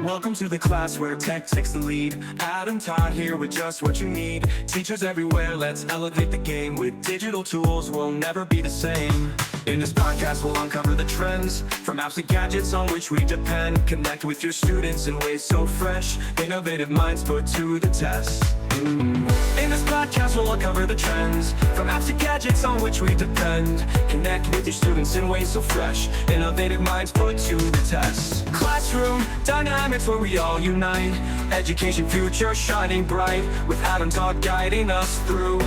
Welcome to the class where tech takes the lead. Adam Todd here with just what you need. Teachers everywhere, let's elevate the game. With digital tools, we'll never be the same. In this podcast, we'll uncover the trends, from apps to gadgets on which we depend. Connect with your students in ways so fresh, innovative minds put to the test. In this podcast, we'll uncover the trends, from apps to gadgets on which we depend. Connect with your students in ways so fresh, innovative minds put to the test. Classroom dynamics where we all unite. Education future shining bright, with Adam Todd guiding us through.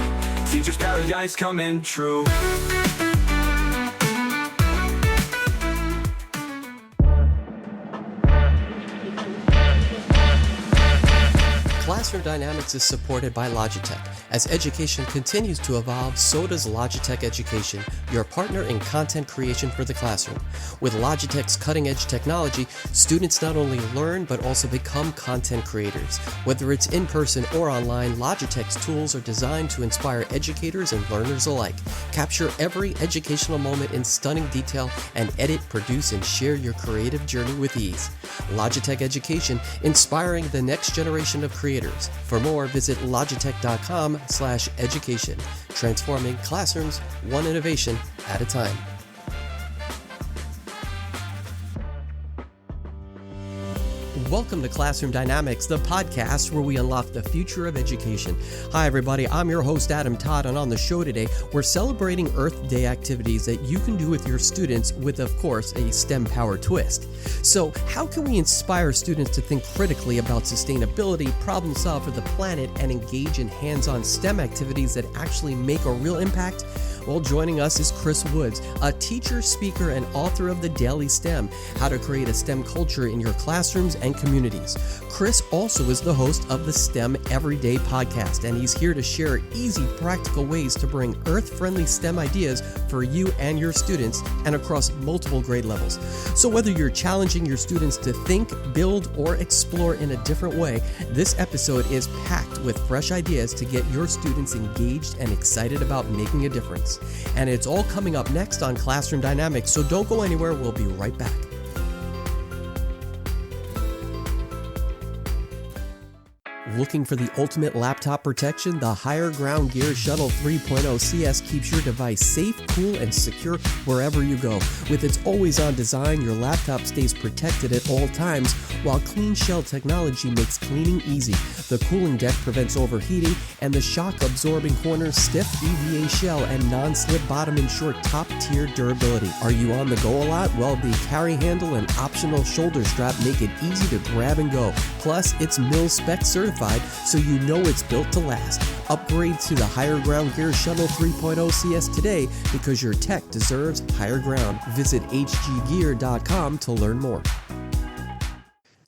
Teachers' paradise coming true. Classroom Dynamics is supported by Logitech. As education continues to evolve, so does Logitech Education, your partner in content creation for the classroom. With Logitech's cutting-edge technology, students not only learn but also become content creators. Whether it's in person or online, Logitech's tools are designed to inspire educators and learners alike. Capture every educational moment in stunning detail and edit, produce, and share your creative journey with ease. Logitech Education, inspiring the next generation of creators. For more, visit logitech.com/education, transforming classrooms one innovation at a time. Welcome to Classroom Dynamics, the podcast where we unlock the future of education. Hi, everybody. I'm your host, Adam Todd, and on the show today, we're celebrating Earth Day activities that you can do with your students with, of course, a STEM power twist. So, how can we inspire students to think critically about sustainability, problem solve for the planet, and engage in hands-on STEM activities that actually make a real impact? Well, joining us is Chris Woods, a teacher, speaker, and author of The Daily STEM, How to Create a STEM Culture in Your Classrooms and Communities. Chris also is the host of the STEM Everyday podcast, and he's here to share easy, practical ways to bring earth-friendly STEM ideas for you and your students and across multiple grade levels. So whether you're challenging your students to think, build, or explore in a different way, this episode is packed with fresh ideas to get your students engaged and excited about making a difference. And it's all coming up next on Classroom Dynamics, so don't go anywhere. We'll be right back. Looking for the ultimate laptop protection? The Higher Ground Gear Shuttle 3.0 CS keeps your device safe, cool, and secure wherever you go. With its always-on design, your laptop stays protected at all times, while Clean Shell technology makes cleaning easy. The cooling deck prevents overheating, and the shock-absorbing corners, stiff EVA shell, and non-slip bottom ensure top-tier durability. Are you on the go a lot? Well, the carry handle and optional shoulder strap make it easy to grab and go. Plus, it's mil-spec certified, so you know it's built to last. Upgrade to the Higher Ground Gear Shuttle 3.0 CS today, because your tech deserves higher ground. Visit hggear.com to learn more.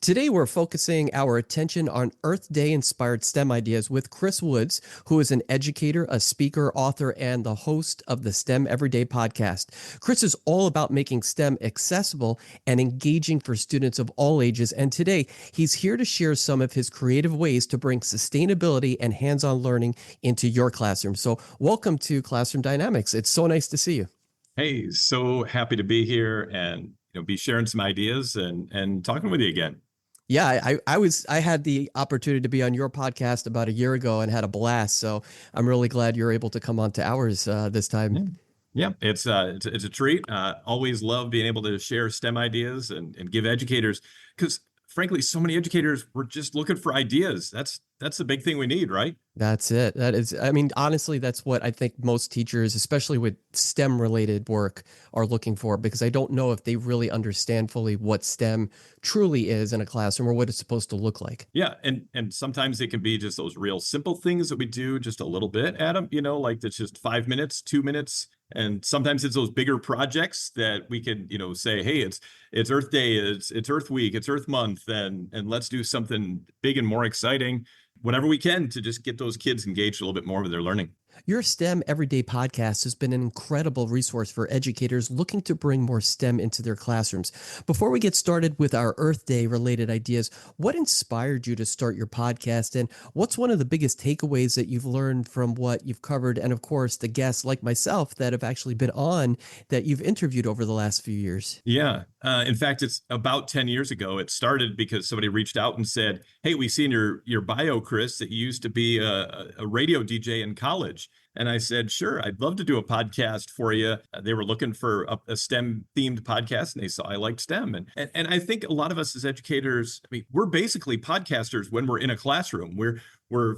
Today, we're focusing our attention on Earth Day inspired STEM ideas with Chris Woods, who is an educator, a speaker, author, and the host of the STEM Everyday podcast. Chris is all about making STEM accessible and engaging for students of all ages. And today, he's here to share some of his creative ways to bring sustainability and hands-on learning into your classroom. So welcome to Classroom Dynamics. It's so nice to see you. Hey, so happy to be here and be sharing some ideas and talking with you again. Yeah, I had the opportunity to be on your podcast about a year ago and had a blast. So I'm really glad you're able to come on to ours this time. Yeah, it's a treat. Always love being able to share STEM ideas and give educators, because frankly, so many educators were just looking for ideas. That's the big thing we need, right? That's it. That is, I mean, honestly, that's what I think most teachers, especially with STEM related work, are looking for, because I don't know if they really understand fully what STEM truly is in a classroom or what it's supposed to look like. Yeah. And sometimes it can be just those real simple things that we do just a little bit, Adam, like that's just 5 minutes, 2 minutes. And sometimes it's those bigger projects that we can, say, hey, it's Earth Day, it's Earth Week, it's Earth Month, and let's do something big and more exciting whenever we can to just get those kids engaged a little bit more with their learning. Your STEM Everyday podcast has been an incredible resource for educators looking to bring more STEM into their classrooms. Before we get started with our Earth Day related ideas, what inspired you to start your podcast, and what's one of the biggest takeaways that you've learned from what you've covered, and of course the guests like myself that have actually been on that you've interviewed over the last few years? Yeah, In fact, it's about 10 years ago. It started because somebody reached out and said, "Hey, we see in your bio, Chris, that you used to be a radio DJ in college." And I said, "Sure, I'd love to do a podcast for you." They were looking for a STEM themed podcast, and they saw I liked STEM. And I think a lot of us as educators, I mean, we're basically podcasters when we're in a classroom. We're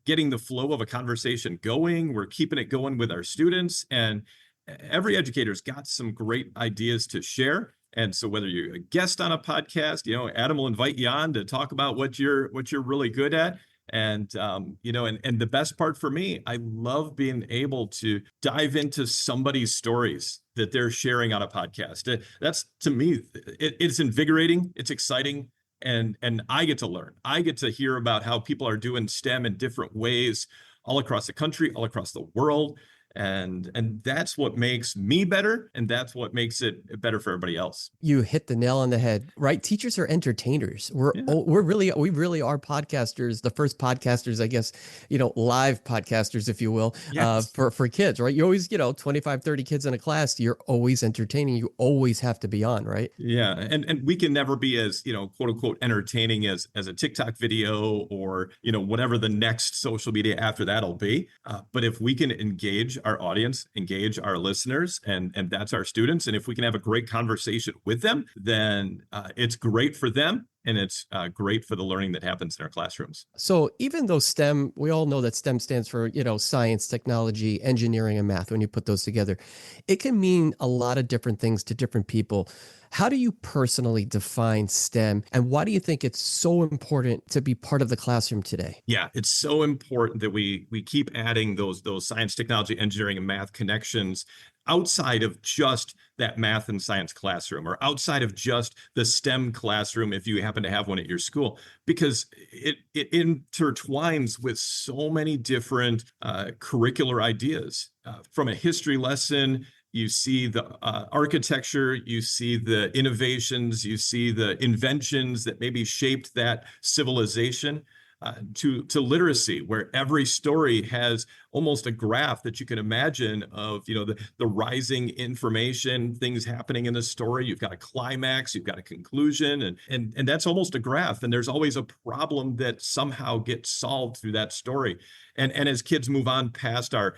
getting the flow of a conversation going. We're keeping it going with our students, and every educator's got some great ideas to share. And so whether you're a guest on a podcast, Adam will invite you on to talk about what you're really good at. And and the best part for me, I love being able to dive into somebody's stories that they're sharing on a podcast. That's, to me, it's invigorating, it's exciting, and I get to learn. I get to hear about how people are doing STEM in different ways all across the country, all across the world. And that's what makes me better, and that's what makes it better for everybody else. You hit the nail on the head, right? Teachers are entertainers. We really are podcasters, the first podcasters, I guess, live podcasters, if you will, Yes. for kids, right? You always, 25, 30 kids in a class, you're always entertaining. You always have to be on, right? Yeah. And we can never be as, quote unquote, entertaining as a TikTok video or, whatever the next social media after that'll be. But if we can engage our audience, engage our listeners, and that's our students, and if we can have a great conversation with them, then it's great for them, and it's great for the learning that happens in our classrooms. So even though STEM, we all know that STEM stands for, science, technology, engineering, and math. When you put those together, it can mean a lot of different things to different people. How do you personally define STEM, and why do you think it's so important to be part of the classroom today? Yeah, it's so important that we keep adding those science, technology, engineering, and math connections outside of just that math and science classroom, or outside of just the STEM classroom, if you happen to have one at your school, because it intertwines with so many different curricular ideas. From a history lesson, you see the architecture, you see the innovations, you see the inventions that maybe shaped that civilization, to literacy, where every story has almost a graph that you can imagine of, the rising information, things happening in the story. You've got a climax, you've got a conclusion, and that's almost a graph. And there's always a problem that somehow gets solved through that story. And as kids move on past our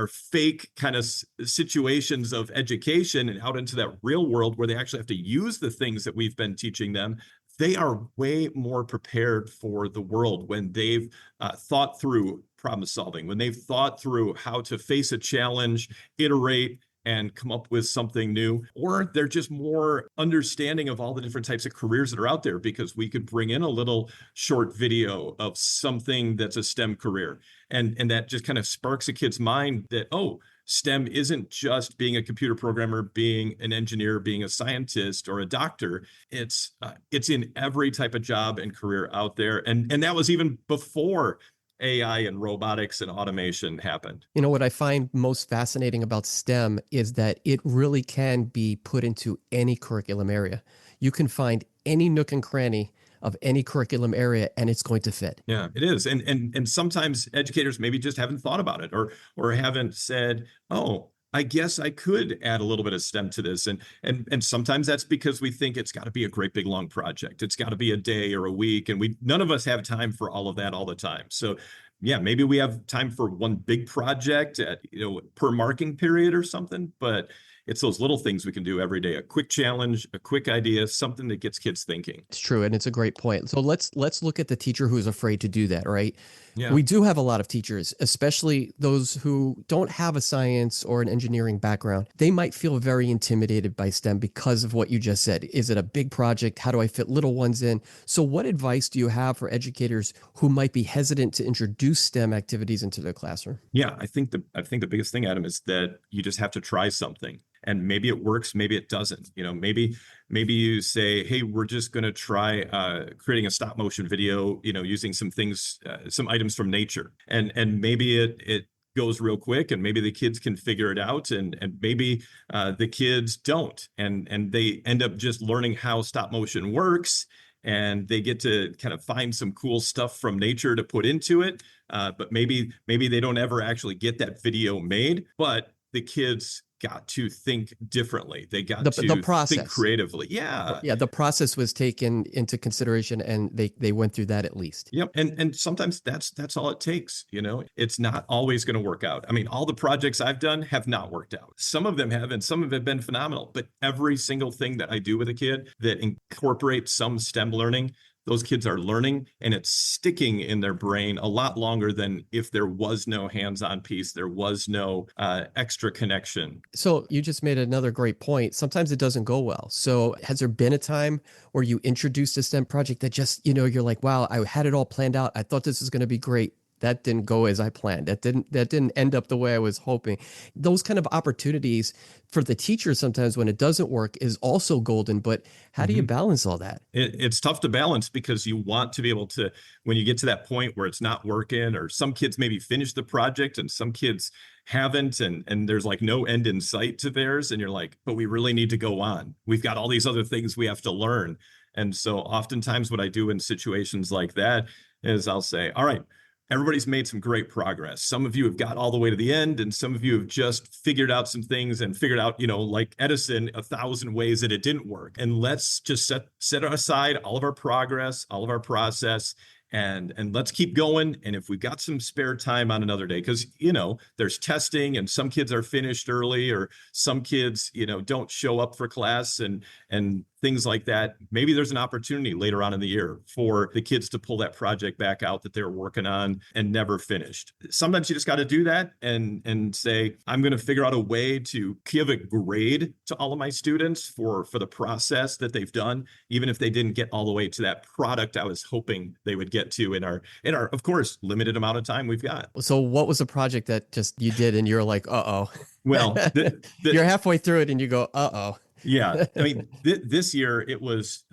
fake kind of situations of education and out into that real world where they actually have to use the things that we've been teaching them, they are way more prepared for the world when they've thought through problem solving, when they've thought through how to face a challenge, iterate, and come up with something new, or they're just more understanding of all the different types of careers that are out there, because we could bring in a little short video of something that's a STEM career. And that just kind of sparks a kid's mind that, oh, STEM isn't just being a computer programmer, being an engineer, being a scientist, or a doctor. It's in every type of job and career out there. And that was even before AI and robotics and automation happened. What I find most fascinating about STEM is that it really can be put into any curriculum area. You can find any nook and cranny of any curriculum area, and it's going to fit. Yeah, it is. And sometimes educators maybe just haven't thought about it, or haven't said, oh, I guess I could add a little bit of STEM to this. And sometimes that's because we think it's got to be a great big long project. It's got to be a day or a week. And none of us have time for all of that all the time. So yeah, maybe we have time for one big project at, per marking period or something, but it's those little things we can do every day. A quick challenge, a quick idea, something that gets kids thinking. It's true, and it's a great point. So let's look at the teacher who's afraid to do that, right? Yeah. We do have a lot of teachers, especially those who don't have a science or an engineering background. They might feel very intimidated by STEM because of what you just said. Is it a big project? How do I fit little ones in? So what advice do you have for educators who might be hesitant to introduce STEM activities into their classroom? Yeah, I think the biggest thing, Adam, is that you just have to try something. And maybe it works, maybe it doesn't. Maybe you say, hey, we're just going to try creating a stop motion video, using some things, some items from nature. And maybe it goes real quick, and maybe the kids can figure it out, and maybe the kids don't. And they end up just learning how stop motion works, and they get to kind of find some cool stuff from nature to put into it. But maybe they don't ever actually get that video made, but the kids got to think differently. They got The to think process. creatively. Yeah. Yeah, the process was taken into consideration, and they went through that at least. Yep. And sometimes that's all it takes. It's not always going to work out. I mean, all the projects I've done have not worked out. Some of them have, and some of them have been phenomenal. But every single thing that I do with a kid that incorporates some STEM learning, those kids are learning, and it's sticking in their brain a lot longer than if there was no hands-on piece, there was no extra connection. So you just made another great point. Sometimes it doesn't go well. So has there been a time where you introduced a STEM project that just, you're like, wow, I had it all planned out. I thought this was going to be great. That didn't go as I planned. That didn't end up the way I was hoping. Those kind of opportunities for the teacher sometimes when it doesn't work is also golden. But how do you balance all that? It's tough to balance because you want to be able to, when you get to that point where it's not working, or some kids maybe finish the project and some kids haven't, and there's like no end in sight to theirs, and you're like, but we really need to go on. We've got all these other things we have to learn. And so oftentimes what I do in situations like that is I'll say, all right, everybody's made some great progress. Some of you have got all the way to the end, and some of you have just figured out some things and figured out, like Edison, 1,000 ways that it didn't work. And let's just set aside all of our progress, all of our process, and let's keep going. And if we've got some spare time on another day, because, there's testing and some kids are finished early, or some kids, don't show up for class and things like that. Maybe there's an opportunity later on in the year for the kids to pull that project back out that they were working on and never finished. Sometimes you just got to do that and say, I'm going to figure out a way to give a grade to all of my students for the process that they've done, even if they didn't get all the way to that product I was hoping they would get to in our, of course, limited amount of time we've got. So what was a project that just you did and you're like, uh-oh? Well, you're halfway through it and you go, uh-oh. Yeah. I mean, this year it was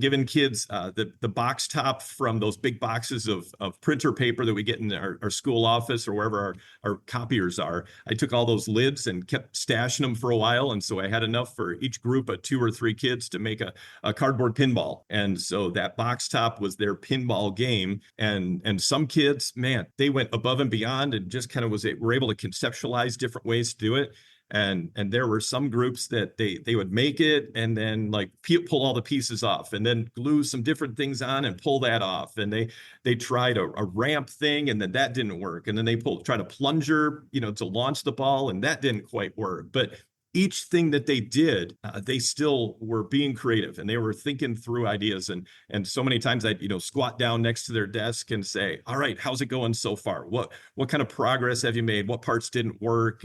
giving kids the box top from those big boxes of printer paper that we get in our school office or wherever our copiers are. I took all those lids and kept stashing them for a while. And so I had enough for each group of 2 or 3 kids to make a cardboard pinball. And so that box top was their pinball game. And some kids, man, they went above and beyond and just kind of were able to conceptualize different ways to do it. And there were some groups that they would make it and then like pull all the pieces off and then glue some different things on and pull that off. And they tried a ramp thing, and then that didn't work. And then they tried a plunger, to launch the ball, and that didn't quite work. But each thing that they did, they still were being creative and they were thinking through ideas. And so many times I'd, squat down next to their desk and say, all right, how's it going so far? What kind of progress have you made? What parts didn't work?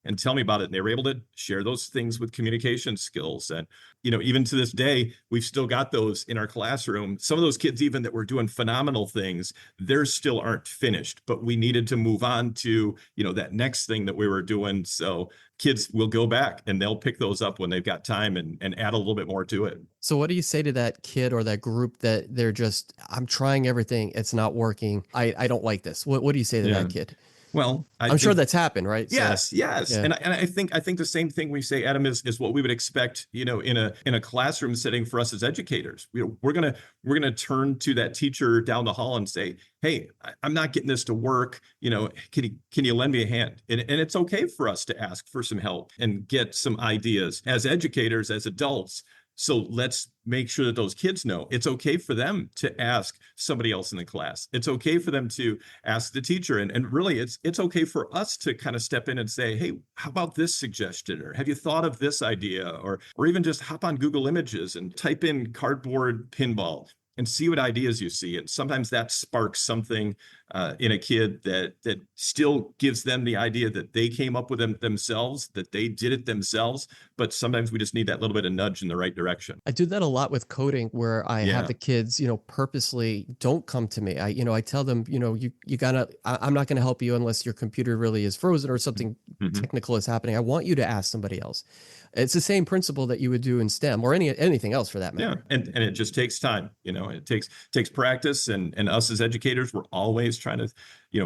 And tell me about it. And they were able to share those things with communication skills. And, even to this day, we've still got those in our classroom. Some of those kids, even that were doing phenomenal things, theirs still aren't finished, but we needed to move on to, that next thing that we were doing. So kids will go back and they'll pick those up when they've got time and add a little bit more to it. So what do you say to that kid or that group that they're just, I'm trying everything, it's not working, I don't like this? What do you say to that kid? Well, I'm sure that's happened, right? Yes, so, yes. Yeah. And I think the same thing we say, Adam, is what we would expect, in a classroom setting for us as educators. We're gonna turn to that teacher down the hall and say, hey, I'm not getting this to work. Can you lend me a hand? And it's okay for us to ask for some help and get some ideas as educators, as adults. So let's make sure that those kids know it's okay for them to ask somebody else in the class. It's okay for them to ask the teacher. And really, it's okay for us to kind of step in and say, hey, how about this suggestion? Or have you thought of this idea? Or even just hop on Google Images and type in cardboard pinball and see what ideas you see. And sometimes that sparks something in a kid that still gives them the idea that they came up with them themselves, that they did it themselves. But sometimes we just need that little bit of nudge in the right direction. I do that a lot with coding, where I have the kids, purposely don't come to me. I tell them, you gotta, I'm not going to help you unless your computer really is frozen or something technical is happening. I want you to ask somebody else. It's the same principle that you would do in STEM or anything else for that matter. Yeah, and it just takes time. It takes practice, and us as educators, we're always trying to,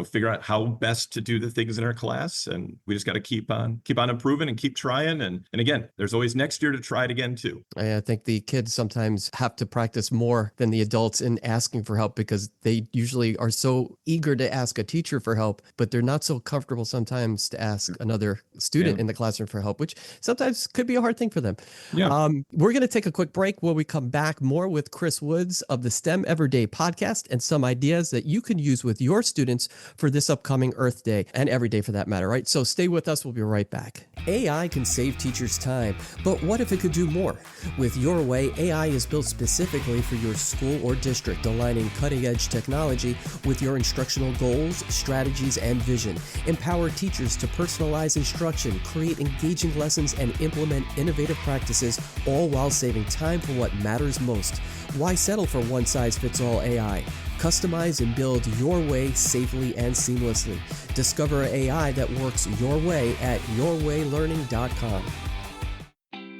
figure out how best to do the things in our class. And we just got to keep on improving and keep trying. And again, there's always next year to try it again too. I think the kids sometimes have to practice more than the adults in asking for help, because they usually are so eager to ask a teacher for help, but they're not so comfortable sometimes to ask another student in the classroom for help, which sometimes could be a hard thing for them. Yeah. We're going to take a quick break. When we come back, more with Chris Woods of the STEM Everyday podcast and some ideas that you can use with your students for this upcoming Earth Day and every day for that matter, right? So stay with us. We'll be right back. AI can save teachers time, but what if it could do more? With Your Way, AI is built specifically for your school or district, aligning cutting-edge technology with your instructional goals, strategies, and vision. Empower teachers to personalize instruction, create engaging lessons, and implement innovative practices, all while saving time for what matters most. Why settle for one-size-fits-all AI? Customize and build your way safely and seamlessly. Discover AI that works your way at yourwaylearning.com.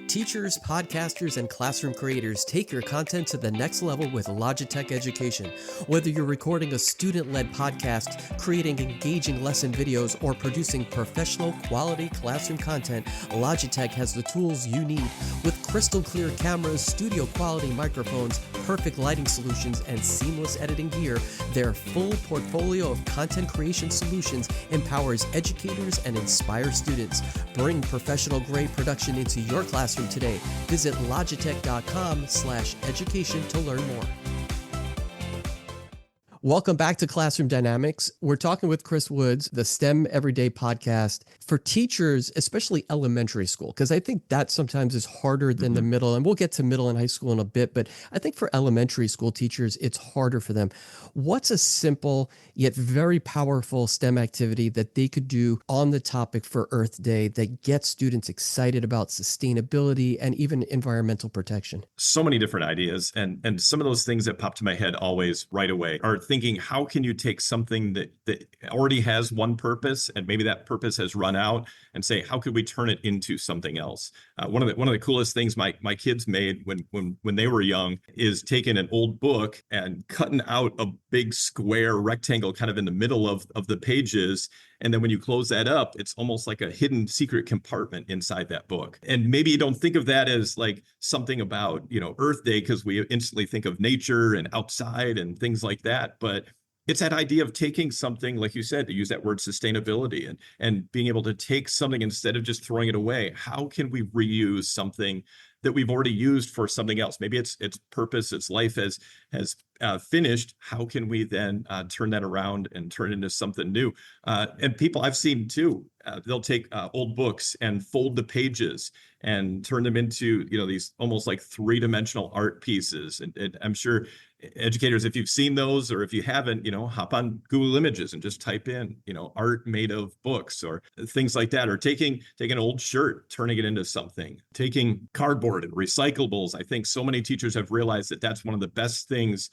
Teachers, podcasters, and classroom creators, take your content to the next level with Logitech Education. Whether you're recording a student-led podcast, creating engaging lesson videos, or producing professional quality classroom content, Logitech has the tools you need. With crystal clear cameras, studio quality microphones, perfect lighting solutions, and seamless editing gear, their full portfolio of content creation solutions empowers educators and inspires students. Bring professional-grade production into your classroom today. Visit logitech.com/education to learn more. Welcome back to Classroom Dynamics. We're talking with Chris Woods, the STEM Everyday podcast for teachers, especially elementary school, because I think that sometimes is harder than the middle. And we'll get to middle and high school in a bit, but I think for elementary school teachers, it's harder for them. What's a simple yet very powerful STEM activity that they could do on the topic for Earth Day that gets students excited about sustainability and even environmental protection? So many different ideas. And some of those things that pop to my head always right away are thinking, how can you take something that already has one purpose and maybe that purpose has run out, and say, how could we turn it into something else? One of the coolest things my kids made when they were young is taking an old book and cutting out a big square rectangle kind of in the middle of the pages. And then when you close that up, it's almost like a hidden secret compartment inside that book. And maybe you don't think of that as like something about, Earth Day, because we instantly think of nature and outside and things like that. But it's that idea of taking something, like you said, to use that word sustainability, and being able to take something instead of just throwing it away. How can we reuse something that we've already used for something else? Maybe its purpose, its life has finished. How can we then turn that around and turn it into something new? And people I've seen too, they'll take old books and fold the pages and turn them into these almost like three-dimensional art pieces. And I'm sure educators, if you've seen those, or if you haven't, hop on Google Images and just type in art made of books or things like that. Or taking an old shirt, turning it into something, taking cardboard and recyclables. I think so many teachers have realized that that's one of the best things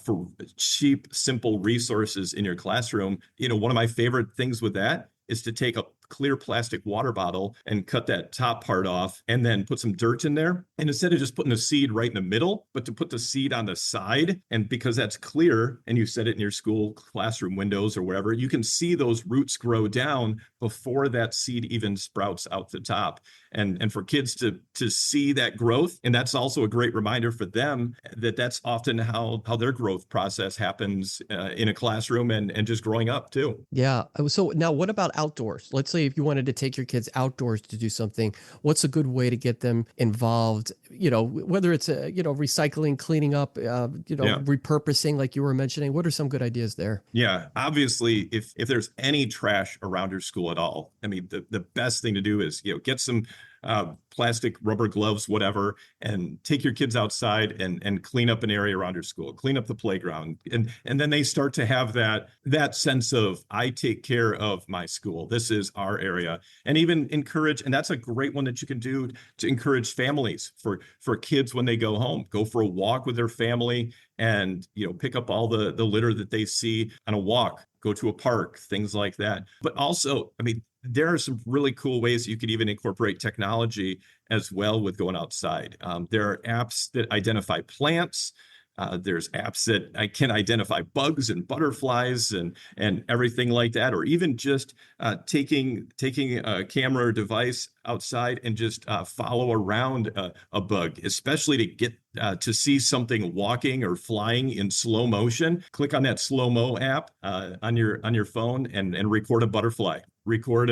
for cheap, simple resources in your classroom. One of my favorite things with that is to take a clear plastic water bottle and cut that top part off and then put some dirt in there. And instead of just putting the seed right in the middle, but to put the seed on the side. And because that's clear and you set it in your school classroom windows or wherever, you can see those roots grow down before that seed even sprouts out the top. And for kids to see that growth. And that's also a great reminder for them that that's often how their growth process happens in a classroom and just growing up too. Yeah. So now what about outdoors? Let's say if you wanted to take your kids outdoors to do something, what's a good way to get them involved? Whether it's recycling, cleaning up, repurposing, like you were mentioning. What are some good ideas there? Yeah, obviously, if there's any trash around your school at all, I mean, the best thing to do is get some plastic rubber gloves, whatever, and take your kids outside and clean up an area around your school, clean up the playground. And then they start to have that sense of, I take care of my school. This is our area. And even encourage, and that's a great one that you can do to encourage families for kids when they go home, go for a walk with their family and, pick up all the litter that they see on a walk, go to a park, things like that. But also, I mean, there are some really cool ways you could even incorporate technology as well with going outside. There are apps that identify plants. There's apps that I can identify bugs and butterflies and everything like that, or even just taking a camera or device outside and just follow around a bug, especially to get to see something walking or flying in slow motion. Click on that slow-mo app on your phone and record a butterfly. Record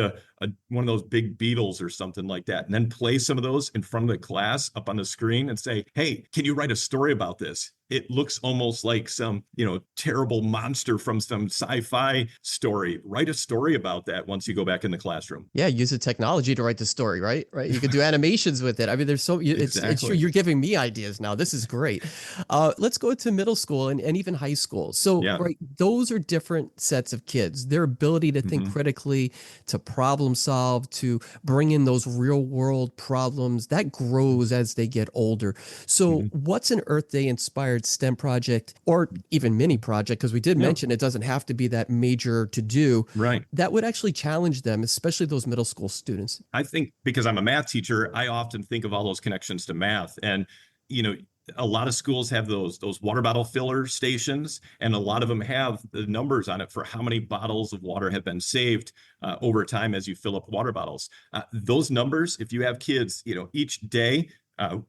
one of those big beetles or something like that, and then play some of those in front of the class up on the screen and say, hey, can you write a story about this? It looks almost like some, terrible monster from some sci-fi story. Write a story about that once you go back in the classroom. Yeah, use the technology to write the story, right? Right. You could do animations with it. I mean, there's it's true. Exactly. You're giving me ideas now. This is great. Let's go to middle school and even high school. So, Yeah. right, those are different sets of kids. Their ability to think critically, to problem solve, to bring in those real world problems, that grows as they get older. So, what's an Earth Day inspired STEM project or even mini project? Because we did mention it doesn't have to be that major to do. Right. That would actually challenge them, especially those middle school students. I think because I'm a math teacher, I often think of all those connections to math. And, a lot of schools have those water bottle filler stations, and a lot of them have the numbers on it for how many bottles of water have been saved over time as you fill up water bottles. Those numbers, if you have kids, each day,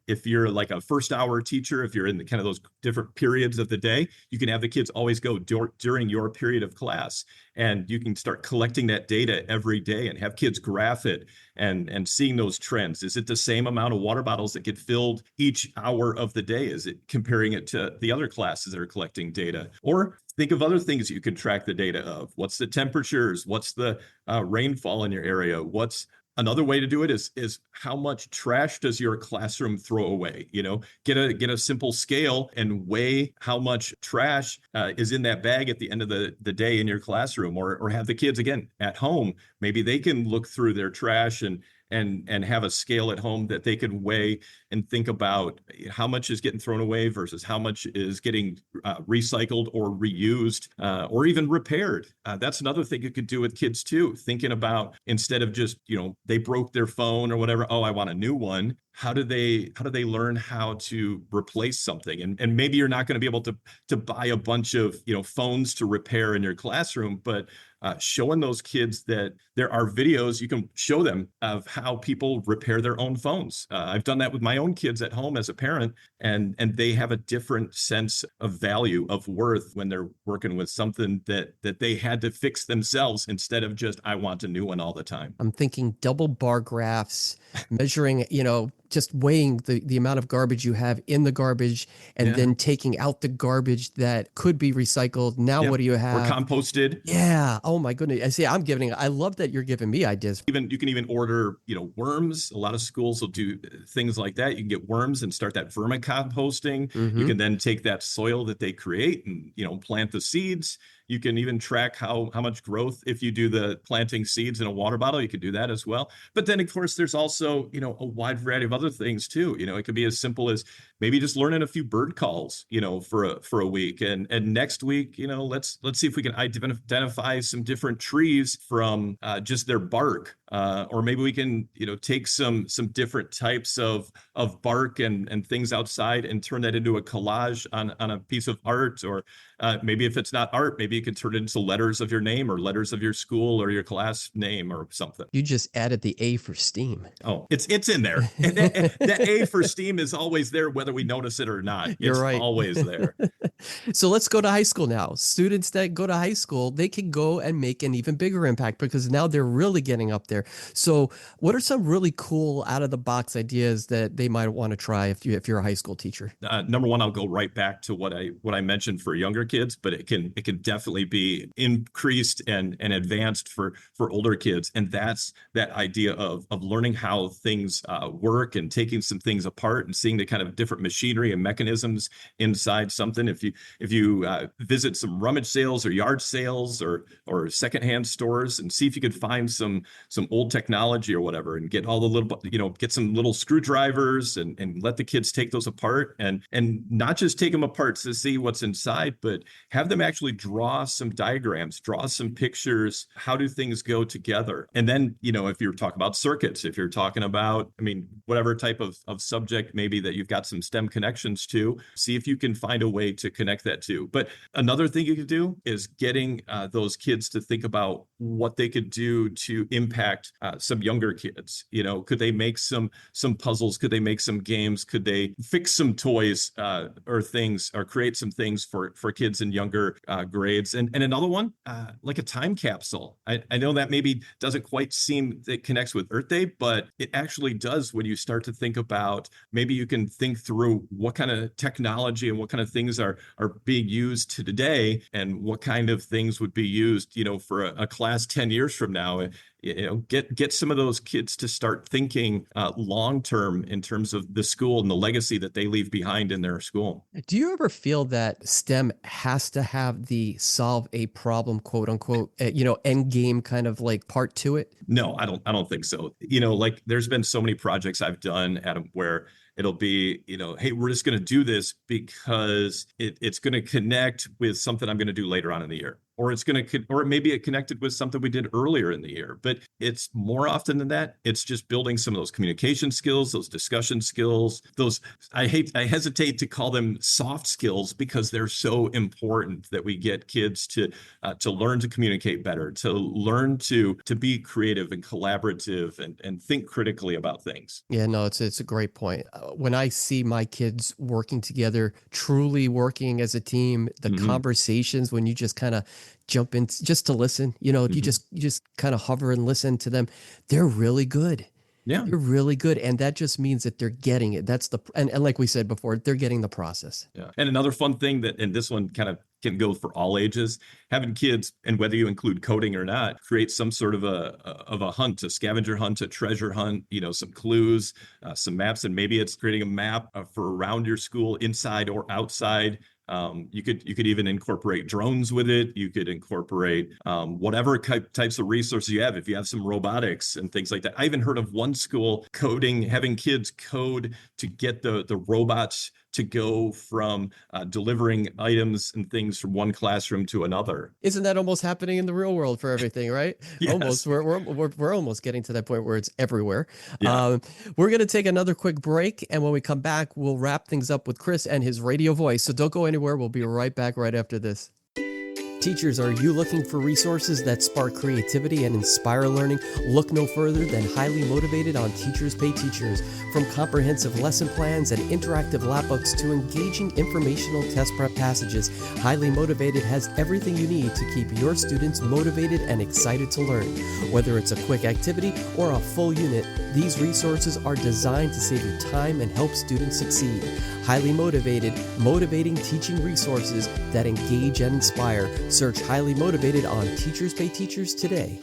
if you're like a first hour teacher, if you're in the kind of those different periods of the day, you can have the kids always go during your period of class, and you can start collecting that data every day and have kids graph it and seeing those trends. Is it the same amount of water bottles that get filled each hour of the day? Is it comparing it to the other classes that are collecting data? Or think of other things you can track the data of. What's the temperatures? What's the rainfall in your area? Another way to do it is how much trash does your classroom throw away? Get a simple scale and weigh how much trash is in that bag at the end of the day in your classroom, or have the kids again at home. Maybe they can look through their trash and have a scale at home that they can weigh and think about how much is getting thrown away versus how much is getting recycled or reused or even repaired. That's another thing you could do with kids too, thinking about, instead of just, they broke their phone or whatever, oh, I want a new one. How do they learn how to replace something? And maybe you're not going to be able to buy a bunch of phones to repair in your classroom, but showing those kids that there are videos you can show them of how people repair their own phones. I've done that with my own kids at home as a parent, and they have a different sense of value, of worth, when they're working with something that they had to fix themselves instead of just, I want a new one all the time. I'm thinking double bar graphs, measuring, just weighing the amount of garbage you have in the garbage, and then taking out the garbage that could be recycled. Now, what do you have? Or composted. Yeah. Oh my goodness. I see. I love that you're giving me ideas. You can even order, worms. A lot of schools will do things like that. You can get worms and start that vermicomposting. You can then take that soil that they create and, plant the seeds. You can even track how much growth, if you do the planting seeds in a water bottle, you could do that as well. But then, of course, there's also, a wide variety of other things too. It could be as simple as maybe just learning a few bird calls, for a week. And next week, let's see if we can identify some different trees from just their bark. Or maybe we can, take some different types of bark and things outside and turn that into a collage on a piece of art. Or maybe if it's not art, maybe you can turn it into letters of your name or letters of your school or your class name or something. You just added the A for STEAM. Oh, it's in there. That A for STEAM is always there, whether we notice it or not. You're right. It's always there. So let's go to high school now. Students that go to high school, they can go and make an even bigger impact because now they're really getting up there. So what are some really cool out of the box ideas that they might want to try if you're a high school teacher? Number one, I'll go right back to what I mentioned for younger kids, but it can definitely be increased and advanced for older kids. And that's that idea of learning how things work and taking some things apart and seeing the kind of different machinery and mechanisms inside something. If you visit some rummage sales or yard sales or secondhand stores and see if you could find some old technology or whatever, and get all the little, get some little screwdrivers and let the kids take those apart and not just take them apart to see what's inside, but it, have them actually draw some diagrams, draw some pictures. How do things go together? And then, if you're talking about circuits, if you're talking about, whatever type of subject maybe that you've got some STEM connections to, see if you can find a way to connect that to. But another thing you could do is getting those kids to think about what they could do to impact some younger kids. Could they make some puzzles? Could they make some games? Could they fix some toys or things, or create some things for kids in younger grades? And another one, like a time capsule. I know that maybe doesn't quite seem that connects with Earth Day, but it actually does when you start to think about, maybe you can think through what kind of technology and what kind of things are being used today, and what kind of things would be used, for a class 10 years from now. Get some of those kids to start thinking long term in terms of the school and the legacy that they leave behind in their school. Do you ever feel that STEM has to have the solve a problem, quote unquote, end game kind of like part to it? No, I don't think so. Like there's been so many projects I've done, Adam, where it'll be, hey, we're just going to do this because it's going to connect with something I'm going to do later on in the year. Or or maybe it connected with something we did earlier in the year. But it's more often than that, it's just building some of those communication skills, those discussion skills, I hesitate to call them soft skills, because they're so important, that we get kids to learn to communicate better, to learn to be creative and collaborative and think critically about things. Yeah, no, it's a great point. When I see my kids working together, truly working as a team, the conversations, when you just kind of jump in just to listen, you just kind of hover and listen to them, they're really good. Yeah. They're really good. And that just means that they're getting it. And like we said before, they're getting the process. Yeah. And another fun thing and this one kind of can go for all ages, having kids, and whether you include coding or not, create some sort of a hunt, a scavenger hunt, a treasure hunt, some clues, some maps, and maybe it's creating a map for around your school, inside or outside. You could even incorporate drones with it. You could incorporate whatever types of resources you have. If you have some robotics and things like that. I even heard of one school having kids code to get the robots to go from delivering items and things from one classroom to another. Isn't that almost happening in the real world for everything, right? Yes. Almost. We're almost getting to that point where it's everywhere. Yeah. We're going to take another quick break, and when we come back, we'll wrap things up with Chris and his radio voice. So don't go anywhere. We'll be right back right after this. Teachers, are you looking for resources that spark creativity and inspire learning? Look no further than Highly Motivated on Teachers Pay Teachers. From comprehensive lesson plans and interactive lab books to engaging informational test prep passages, Highly Motivated has everything you need to keep your students motivated and excited to learn. Whether it's a quick activity or a full unit, these resources are designed to save you time and help students succeed. Highly Motivated, motivating teaching resources that engage and inspire. Search Highly Motivated on Teachers Pay Teachers today.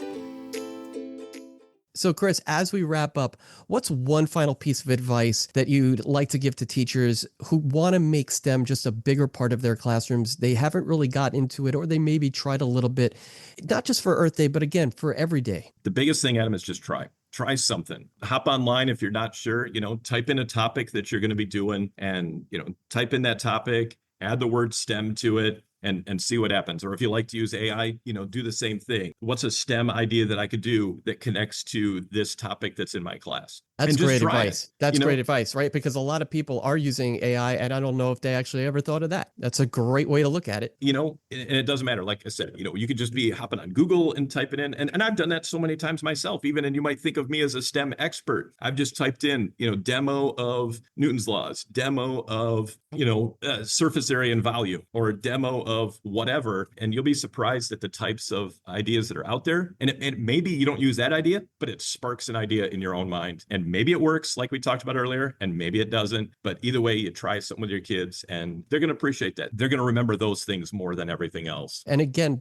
So, Chris, as we wrap up, what's one final piece of advice that you'd like to give to teachers who want to make STEM just a bigger part of their classrooms? They haven't really got into it, or they maybe tried a little bit, not just for Earth Day, but again, for every day. The biggest thing, Adam, is just try something. Hop online if you're not sure, type in a topic that you're going to be doing, and, type in that topic, add the word STEM to it, and see what happens. Or if you like to use AI, do the same thing. What's a STEM idea that I could do that connects to this topic that's in my class? That's great advice. That's great advice, right? Because a lot of people are using AI, and I don't know if they actually ever thought of that. That's a great way to look at it. And it doesn't matter. Like I said, you could just be hopping on Google and typing in, and I've done that so many times myself, even, and you might think of me as a STEM expert. I've just typed in, demo of Newton's laws, demo of, surface area and volume, or a demo of whatever, and you'll be surprised at the types of ideas that are out there. And maybe you don't use that idea, but it sparks an idea in your own mind. And maybe it works, like we talked about earlier, and maybe it doesn't. But either way, you try something with your kids, and they're going to appreciate that. They're going to remember those things more than everything else. And again,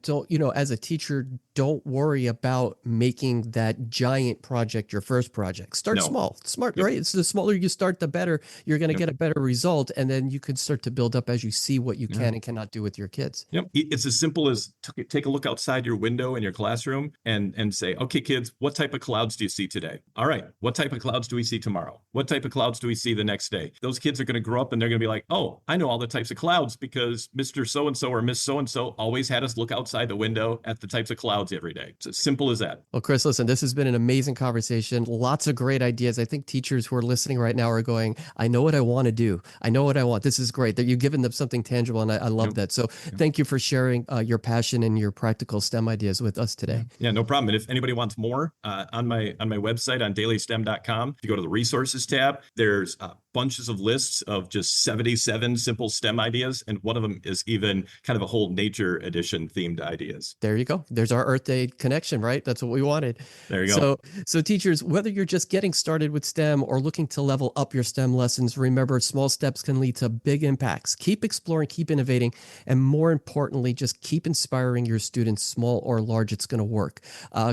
as a teacher, don't worry about making that giant project your first project. Start small, smart, right? It's the smaller you start, the better. You're going to get a better result. And then you can start to build up as you see what you can and cannot do with your kids. kids. Yep. It's as simple as take a look outside your window in your classroom and say, okay, kids, what type of clouds do you see today? All right. What type of clouds do we see tomorrow? What type of clouds do we see the next day? Those kids are going to grow up and they're going to be like, oh, I know all the types of clouds because Mr. So-and-so or Miss So-and-so always had us look outside the window at the types of clouds every day. It's as simple as that. Well, Chris, listen, this has been an amazing conversation. Lots of great ideas. I think teachers who are listening right now are going, I know what I want to do. I know what I want. This is great that you've given them something tangible. And I love that. So thank you for sharing your passion and your practical STEM ideas with us today. Yeah, no problem. And if anybody wants more on my website on dailystem.com, if you go to the resources tab, there's bunches of lists of just 77 simple STEM ideas. And one of them is even kind of a whole nature edition themed ideas. There you go. There's our Earth Day connection, right? That's what we wanted. There you go. So teachers, whether you're just getting started with STEM or looking to level up your STEM lessons, remember small steps can lead to big impacts. Keep exploring, keep innovating, and more importantly, just keep inspiring your students, small or large, it's going to work.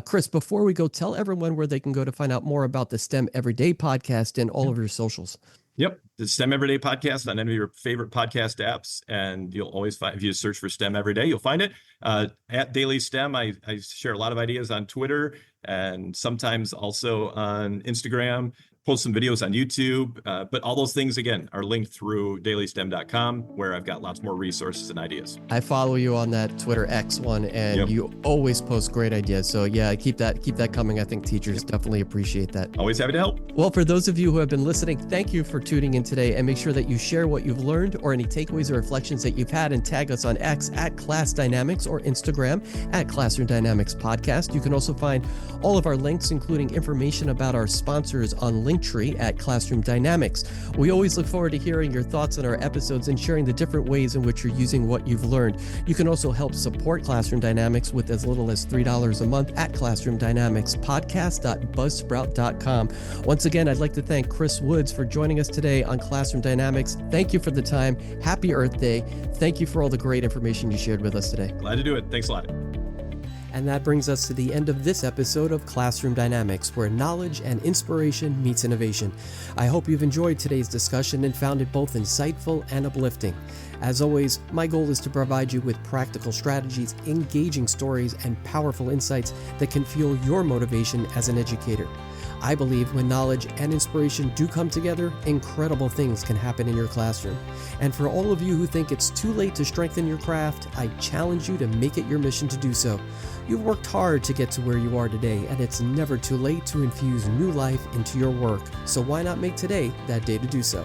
Chris, before we go, tell everyone where they can go to find out more about the STEM Everyday podcast and all of your socials. Yep. The STEM Everyday podcast on any of your favorite podcast apps. And you'll always find, if you search for STEM Everyday, you'll find it. At Daily STEM, I share a lot of ideas on Twitter and sometimes also on Instagram. Post some videos on YouTube, but all those things, again, are linked through dailystem.com, where I've got lots more resources and ideas. I follow you on that Twitter X one, and you always post great ideas. So yeah, keep that coming. I think teachers definitely appreciate that. Always happy to help. Well, for those of you who have been listening, thank you for tuning in today, and make sure that you share what you've learned or any takeaways or reflections that you've had, and tag us on X at Class Dynamics or Instagram at Classroom Dynamics Podcast. You can also find all of our links, including information about our sponsors on Linktree at Classroom Dynamics. We always look forward to hearing your thoughts on our episodes and sharing the different ways in which you're using what you've learned. You can also help support Classroom Dynamics with as little as $3 a month at Classroom Dynamics podcast.buzzsprout.com. Once again, I'd like to thank Chris Woods for joining us today on Classroom Dynamics. Thank you for the time. Happy Earth Day. Thank you for all the great information you shared with us today. Glad to do it. Thanks a lot. And that brings us to the end of this episode of Classroom Dynamics, where knowledge and inspiration meets innovation. I hope you've enjoyed today's discussion and found it both insightful and uplifting. As always, my goal is to provide you with practical strategies, engaging stories, and powerful insights that can fuel your motivation as an educator. I believe when knowledge and inspiration do come together, incredible things can happen in your classroom. And for all of you who think it's too late to strengthen your craft, I challenge you to make it your mission to do so. You've worked hard to get to where you are today, and it's never too late to infuse new life into your work. So why not make today that day to do so?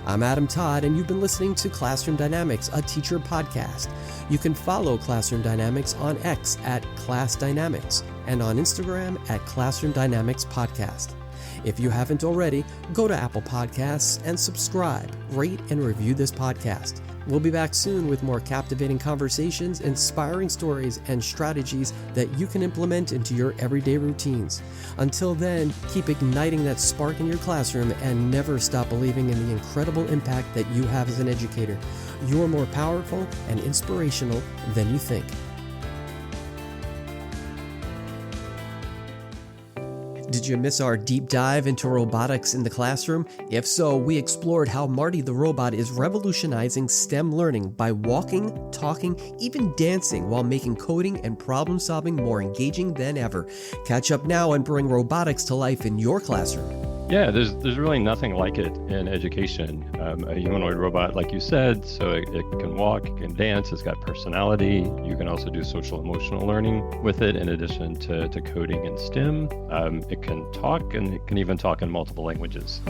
I'm Adam Todd, and you've been listening to Classroom Dynamics, a teacher podcast. You can follow Classroom Dynamics on X at Class Dynamics and on Instagram at Classroom Dynamics Podcast. If you haven't already, go to Apple Podcasts and subscribe, rate, and review this podcast. We'll be back soon with more captivating conversations, inspiring stories, and strategies that you can implement into your everyday routines. Until then, keep igniting that spark in your classroom and never stop believing in the incredible impact that you have as an educator. You're more powerful and inspirational than you think. Did you miss our deep dive into robotics in the classroom? If so, we explored how Marty the robot is revolutionizing STEM learning by walking, talking, even dancing while making coding and problem solving more engaging than ever. Catch up now and bring robotics to life in your classroom. Yeah, there's really nothing like it in education. A humanoid robot, like you said, so it can walk, it can dance, it's got personality. You can also do social emotional learning with it in addition to coding and STEM. It can talk, and it can even talk in multiple languages.